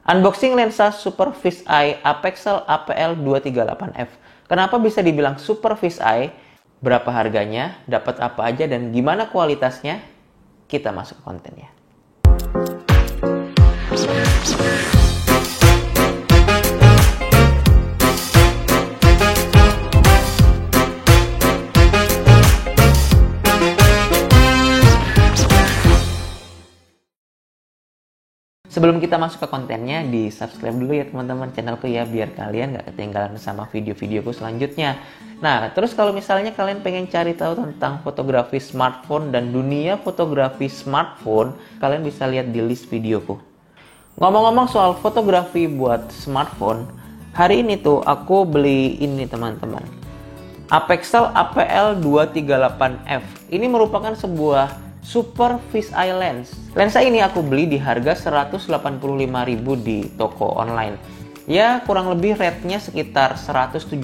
Unboxing lensa Super Fisheye Apexel APL238F. Kenapa bisa dibilang Super Fisheye? Berapa harganya? Dapat apa aja dan gimana kualitasnya? Kita masuk ke kontennya. Sebelum kita masuk ke kontennya, di subscribe dulu ya teman-teman channelku ya, biar kalian gak ketinggalan sama video-videoku selanjutnya. Nah, terus kalau misalnya kalian pengen cari tahu tentang fotografi smartphone dan dunia fotografi smartphone, kalian bisa lihat di list videoku. Ngomong-ngomong soal fotografi buat smartphone, hari ini tuh aku beli ini teman-teman. Apexel APL238F. Ini merupakan sebuah Super Fisheye lens. Lensa ini aku beli di harga 185.000 di toko online. Ya, kurang lebih rate-nya sekitar 175.000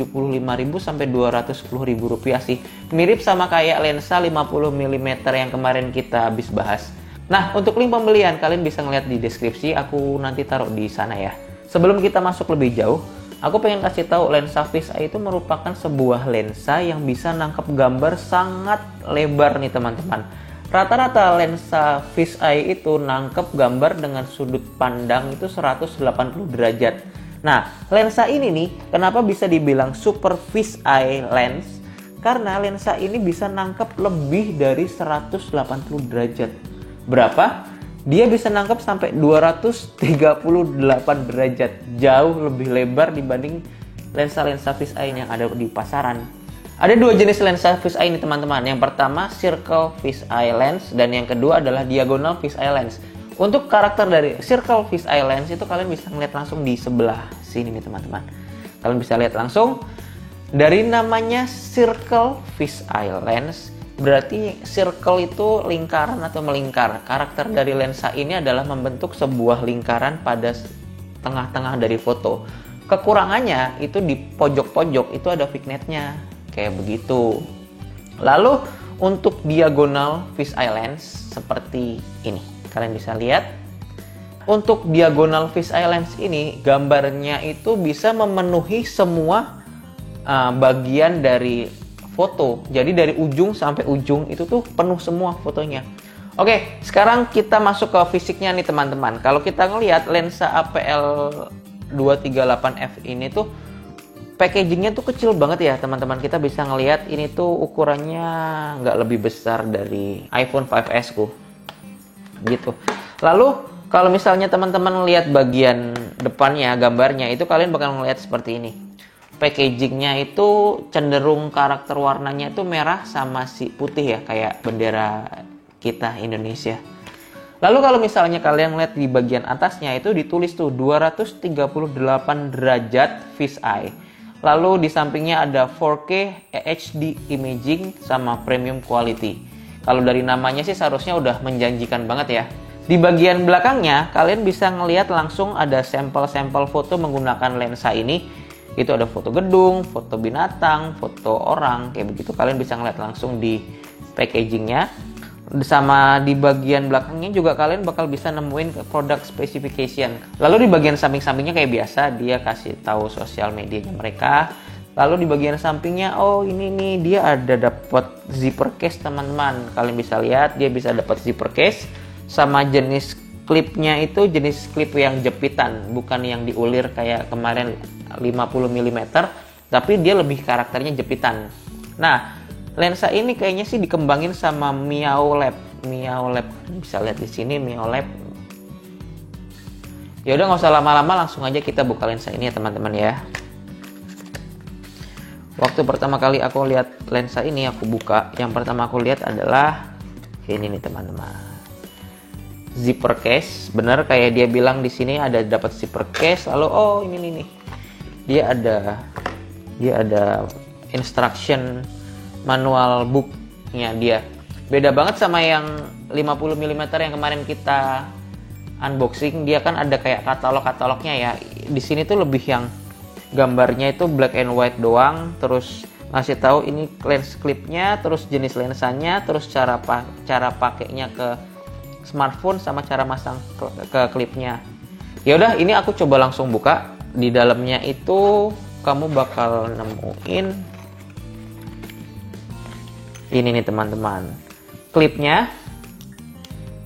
sampai 210.000 rupiah sih. Mirip sama kayak lensa 50 mm yang kemarin kita habis bahas. Nah, untuk link pembelian kalian bisa ngeliat di deskripsi, aku nanti taruh di sana ya. Sebelum kita masuk lebih jauh, aku pengen kasih tahu lensa fisheye itu merupakan sebuah lensa yang bisa nangkep gambar sangat lebar nih teman-teman. Rata-rata lensa fisheye itu nangkep gambar dengan sudut pandang itu 180 derajat. Nah, lensa ini nih, kenapa bisa dibilang super fisheye lens? Karena lensa ini bisa nangkep lebih dari 180 derajat. Berapa? Dia bisa nangkep sampai 238 derajat. Jauh lebih lebar dibanding lensa-lensa fisheye yang ada di pasaran. Ada dua jenis lensa fisheye ini teman-teman. Yang pertama circle fisheye lens dan yang kedua adalah diagonal fisheye lens. Untuk karakter dari circle fisheye lens itu kalian bisa melihat langsung di sebelah sini nih teman-teman. Kalian bisa lihat langsung dari namanya circle fisheye lens, berarti circle itu lingkaran atau melingkar. Karakter dari lensa ini adalah membentuk sebuah lingkaran pada tengah-tengah dari foto. Kekurangannya itu di pojok-pojok itu ada vignette-nya. Kayak begitu. Lalu untuk diagonal fisheye lens seperti ini. Kalian bisa lihat. Untuk diagonal fisheye lens ini gambarnya itu bisa memenuhi semua bagian dari foto. Jadi dari ujung sampai ujung itu tuh penuh semua fotonya. Oke, sekarang kita masuk ke fisiknya nih teman-teman. Kalau kita ngelihat lensa APL238F ini tuh packagingnya tuh kecil banget ya teman-teman. Kita bisa ngelihat ini tuh ukurannya nggak lebih besar dari iPhone 5S ku gitu. Lalu kalau misalnya teman-teman lihat bagian depannya gambarnya itu kalian bakal ngelihat seperti ini. Packagingnya itu cenderung karakter warnanya itu merah sama si putih ya, kayak bendera kita Indonesia. Lalu kalau misalnya kalian lihat di bagian atasnya itu ditulis tuh 238 derajat fisheye. Lalu di sampingnya ada 4K HD imaging sama premium quality. Kalau dari namanya sih seharusnya udah menjanjikan banget ya. Di bagian belakangnya kalian bisa ngelihat langsung ada sampel-sampel foto menggunakan lensa ini. Itu ada foto gedung, foto binatang, foto orang, kayak begitu. Kalian bisa ngelihat langsung di packagingnya. Sama di bagian belakangnya juga kalian bakal bisa nemuin product specification. Lalu di bagian samping-sampingnya kayak biasa dia kasih tahu sosial medianya mereka. Lalu di bagian sampingnya, oh ini nih dia ada dapat zipper case teman-teman. Kalian bisa lihat dia bisa dapat zipper case sama jenis klipnya itu jenis klip yang jepitan, bukan yang diulir kayak kemarin 50 mm, tapi dia lebih karakternya jepitan. Nah, lensa ini kayaknya sih dikembangin sama Miao Lab. Bisa lihat di sini Miao Lab. Ya udah nggak usah lama-lama, langsung aja kita buka lensa ini ya teman-teman ya. Waktu pertama kali aku lihat lensa ini aku buka, yang pertama aku lihat adalah ini nih teman-teman. Zipper case, bener kayak dia bilang di sini ada dapat zipper case. Lalu oh ini nih. Dia ada instruction manual booknya dia. Beda banget sama yang 50 mm yang kemarin kita unboxing. Dia kan ada kayak katalognya ya. Di sini tuh lebih yang gambarnya itu black and white doang, terus ngasih tahu ini lens clipnya, terus jenis lensanya, terus cara pakainya ke smartphone sama cara masang ke klipnya. Ya udah, ini aku coba langsung buka. Di dalamnya itu kamu bakal nemuin ini nih teman-teman, klipnya.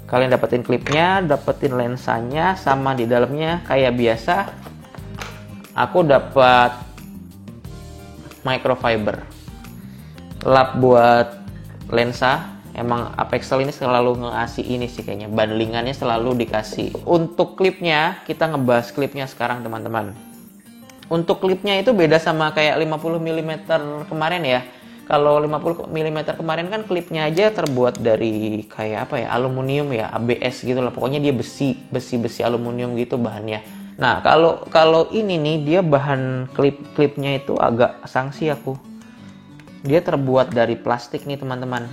Kalian dapetin klipnya, dapetin lensanya, sama di dalamnya kayak biasa aku dapat microfiber lap buat lensa. Emang Apexel ini selalu ngasih ini sih kayaknya, bundlingannya selalu dikasih. Untuk klipnya, kita ngebahas klipnya sekarang teman-teman. Untuk klipnya itu beda sama kayak 50 mm kemarin ya. Kalau 50 mm kemarin kan klipnya aja terbuat dari kayak apa ya, aluminium ya, ABS gitu lah. Pokoknya dia besi aluminium gitu bahannya. Nah, kalau ini nih dia bahan klipnya itu agak sangsi aku. Dia terbuat dari plastik nih teman-teman.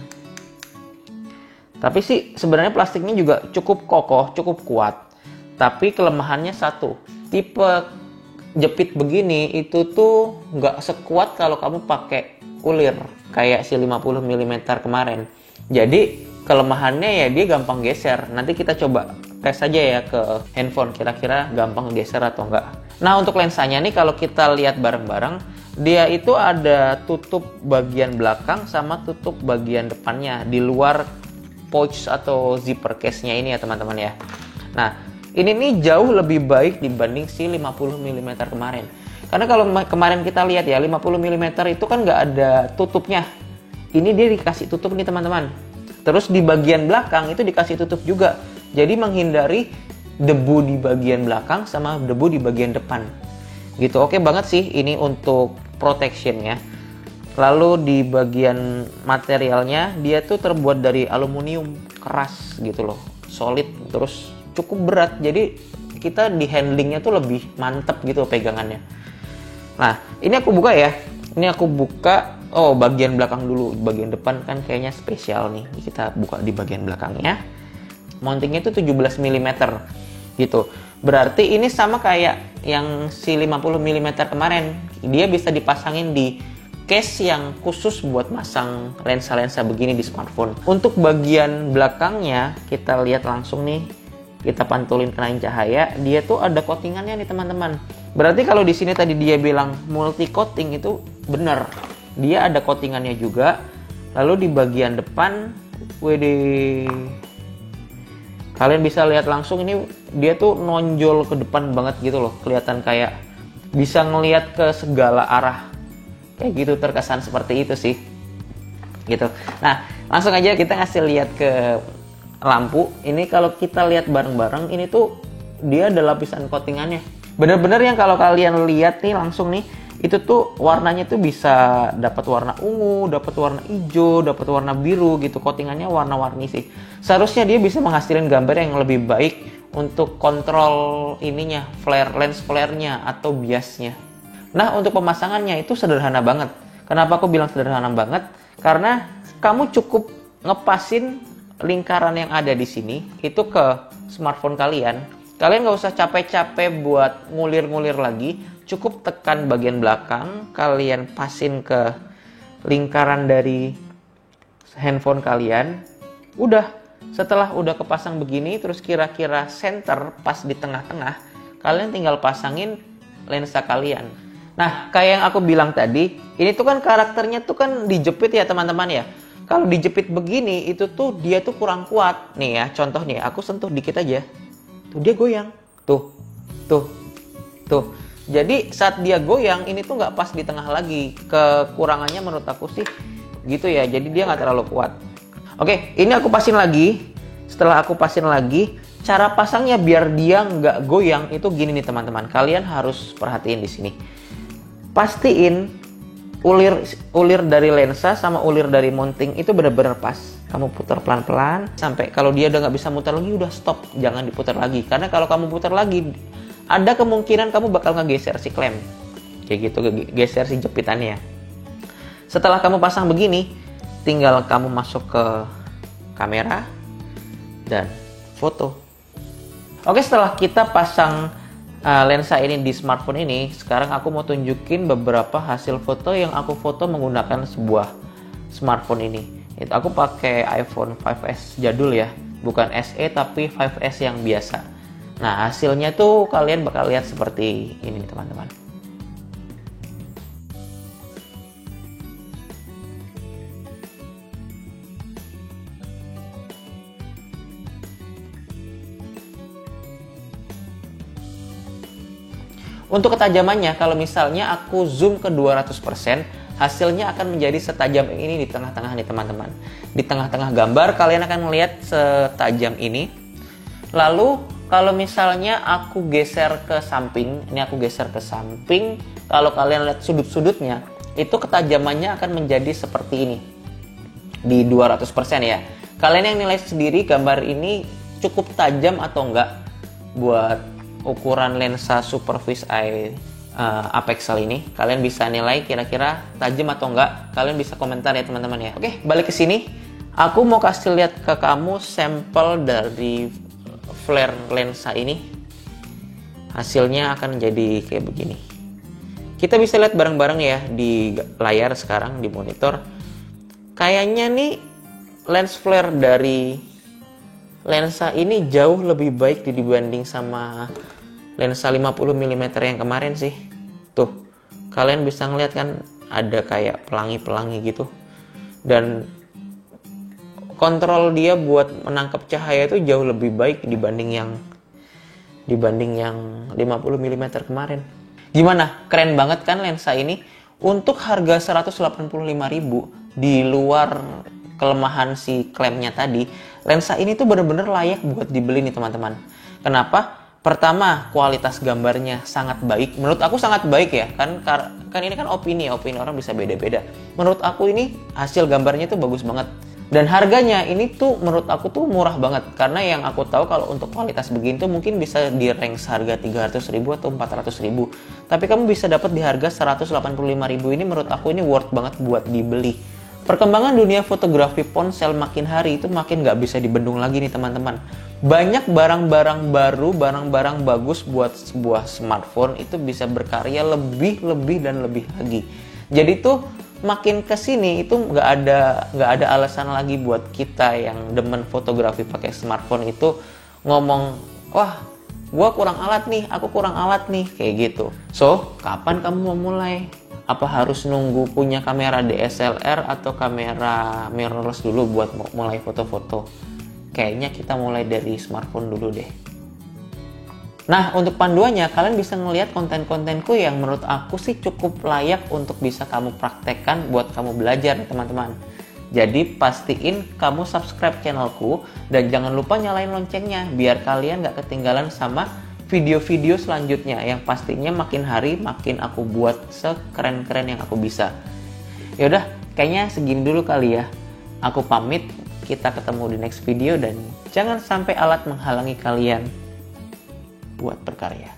Tapi sih sebenarnya plastiknya juga cukup kokoh, cukup kuat. Tapi kelemahannya satu, tipe jepit begini itu tuh nggak sekuat kalau kamu pakai ulir kayak si 50 mm kemarin. Jadi kelemahannya ya dia gampang geser. Nanti kita coba tes aja ya ke handphone, kira-kira gampang geser atau enggak. Nah, untuk lensanya nih kalau kita lihat bareng-bareng, dia itu ada tutup bagian belakang sama tutup bagian depannya di luar pouch atau zipper case-nya ini ya teman-teman ya. Nah, ini nih jauh lebih baik dibanding si 50 mm kemarin. Karena kalau kemarin kita lihat ya, 50 mm itu kan nggak ada tutupnya. Ini dia dikasih tutup nih teman-teman. Terus di bagian belakang itu dikasih tutup juga. Jadi menghindari debu di bagian belakang sama debu di bagian depan. Gitu, oke banget sih ini untuk protection ya. Lalu di bagian materialnya, dia tuh terbuat dari aluminium keras gitu loh. Solid, terus cukup berat. Jadi kita di handlingnya tuh lebih mantep gitu pegangannya. Nah, ini aku buka ya. Ini aku buka, oh bagian belakang dulu. Bagian depan kan kayaknya spesial nih. Kita buka di bagian belakangnya. Mountingnya itu 17 mm gitu. Berarti ini sama kayak yang si 50 mm kemarin. Dia bisa dipasangin di case yang khusus buat masang lensa-lensa begini di smartphone. Untuk bagian belakangnya, kita lihat langsung nih. Kita pantulin kenain cahaya, dia tuh ada coatingannya nih teman-teman. Berarti kalau di sini tadi dia bilang multi coating itu benar. Dia ada coatingannya juga. Lalu di bagian depan, kalian bisa lihat langsung ini dia tuh nonjol ke depan banget gitu loh. Kelihatan kayak bisa ngelihat ke segala arah. Kayak gitu, terkesan seperti itu sih. Gitu. Nah, langsung aja kita ngasih lihat ke lampu. Ini kalau kita lihat bareng-bareng, ini tuh dia ada lapisan coatingannya. Bener-bener yang kalau kalian lihat nih langsung nih, itu tuh warnanya tuh bisa dapat warna ungu, dapat warna hijau, dapat warna biru gitu. Coatingannya warna-warni sih. Seharusnya dia bisa menghasilkan gambar yang lebih baik untuk kontrol ininya, lens flare-nya atau biasnya. Nah, untuk pemasangannya itu sederhana banget. Kenapa aku bilang sederhana banget? Karena kamu cukup ngepasin lingkaran yang ada di sini itu ke smartphone kalian. Kalian nggak usah capek-capek buat ngulir-ngulir lagi. Cukup tekan bagian belakang, kalian pasin ke lingkaran dari handphone kalian. Udah, setelah udah kepasang begini, terus kira-kira center pas di tengah-tengah, kalian tinggal pasangin lensa kalian. Nah, kayak yang aku bilang tadi, ini tuh kan karakternya tuh kan dijepit ya teman-teman ya. Kalau dijepit begini, itu tuh dia tuh kurang kuat. Nih ya, contoh nih, aku sentuh dikit aja. Tuh dia goyang. Tuh. Jadi saat dia goyang, ini tuh nggak pas di tengah lagi. Kekurangannya menurut aku sih gitu ya. Jadi dia nggak terlalu kuat. Oke, ini aku pasin lagi. Setelah aku pasin lagi, cara pasangnya biar dia nggak goyang itu gini nih teman-teman. Kalian harus perhatiin di sini. Pastiin ulir dari lensa sama ulir dari mounting itu benar-benar pas. Kamu putar pelan-pelan sampai kalau dia udah nggak bisa muter lagi, udah stop, jangan diputar lagi. Karena kalau kamu putar lagi, ada kemungkinan kamu bakal ngegeser si klem, kayak gitu, geser si jepitannya. Setelah kamu pasang begini, tinggal kamu masuk ke kamera dan foto. Oke, setelah kita pasang lensa ini di smartphone ini, sekarang aku mau tunjukin beberapa hasil foto yang aku foto menggunakan sebuah smartphone ini. Itu aku pakai iPhone 5S jadul ya, bukan SE tapi 5S yang biasa. Nah, hasilnya tuh kalian bakal lihat seperti ini teman-teman. Untuk ketajamannya, kalau misalnya aku zoom ke 200%, hasilnya akan menjadi setajam ini di tengah-tengah nih teman-teman. Di tengah-tengah gambar kalian akan melihat setajam ini. Lalu kalau misalnya aku geser ke samping, ini aku geser ke samping, kalau kalian lihat sudut-sudutnya, itu ketajamannya akan menjadi seperti ini. Di 200% ya. Kalian yang nilai sendiri gambar ini cukup tajam atau enggak buat ukuran lensa Superfish Eye apexel ini. Kalian bisa nilai kira-kira tajam atau enggak. Kalian bisa komentar ya teman-teman ya. Oke, balik ke sini. Aku mau kasih lihat ke kamu sampel dari flare lensa ini. Hasilnya akan jadi kayak begini. Kita bisa lihat bareng-bareng ya di layar sekarang di monitor. Kayaknya nih lens flare dari lensa ini jauh lebih baik dibanding sama lensa 50 mm yang kemarin sih. Tuh, kalian bisa ngeliat kan ada kayak pelangi-pelangi gitu. Dan kontrol dia buat menangkap cahaya itu jauh lebih baik dibanding yang 50 mm kemarin. Gimana? Keren banget kan lensa ini? Untuk harga 185.000 di luar kelemahan si klemnya tadi, lensa ini tuh bener-bener layak buat dibeli nih teman-teman. Kenapa? Pertama, kualitas gambarnya sangat baik. Menurut aku sangat baik ya, kan ini kan opini orang bisa beda-beda. Menurut aku ini hasil gambarnya tuh bagus banget. Dan harganya ini tuh menurut aku tuh murah banget. Karena yang aku tahu kalau untuk kualitas begini tuh mungkin bisa di range harga 300.000 atau 400.000. Tapi kamu bisa dapat di harga 185.000 ini, menurut aku ini worth banget buat dibeli. Perkembangan dunia fotografi ponsel makin hari itu makin nggak bisa dibendung lagi nih teman-teman. Banyak barang-barang baru, barang-barang bagus buat sebuah smartphone itu bisa berkarya lebih dan lebih lagi. Jadi tuh makin kesini itu nggak ada alasan lagi buat kita yang demen fotografi pakai smartphone itu ngomong, wah gua kurang alat nih, aku kurang alat nih, kayak gitu. So, kapan kamu mau mulai? Apa harus nunggu punya kamera DSLR atau kamera mirrorless dulu buat mulai foto-foto? Kayaknya kita mulai dari smartphone dulu deh. Nah, untuk panduannya, kalian bisa ngelihat konten-kontenku yang menurut aku sih cukup layak untuk bisa kamu praktekkan buat kamu belajar nih teman-teman. Jadi pastiin kamu subscribe channelku dan jangan lupa nyalain loncengnya biar kalian gak ketinggalan sama video-video selanjutnya yang pastinya makin hari makin aku buat sekeren-keren yang aku bisa. Yaudah, kayaknya segini dulu kali ya. Aku pamit, kita ketemu di next video dan jangan sampai alat menghalangi kalian buat berkarya.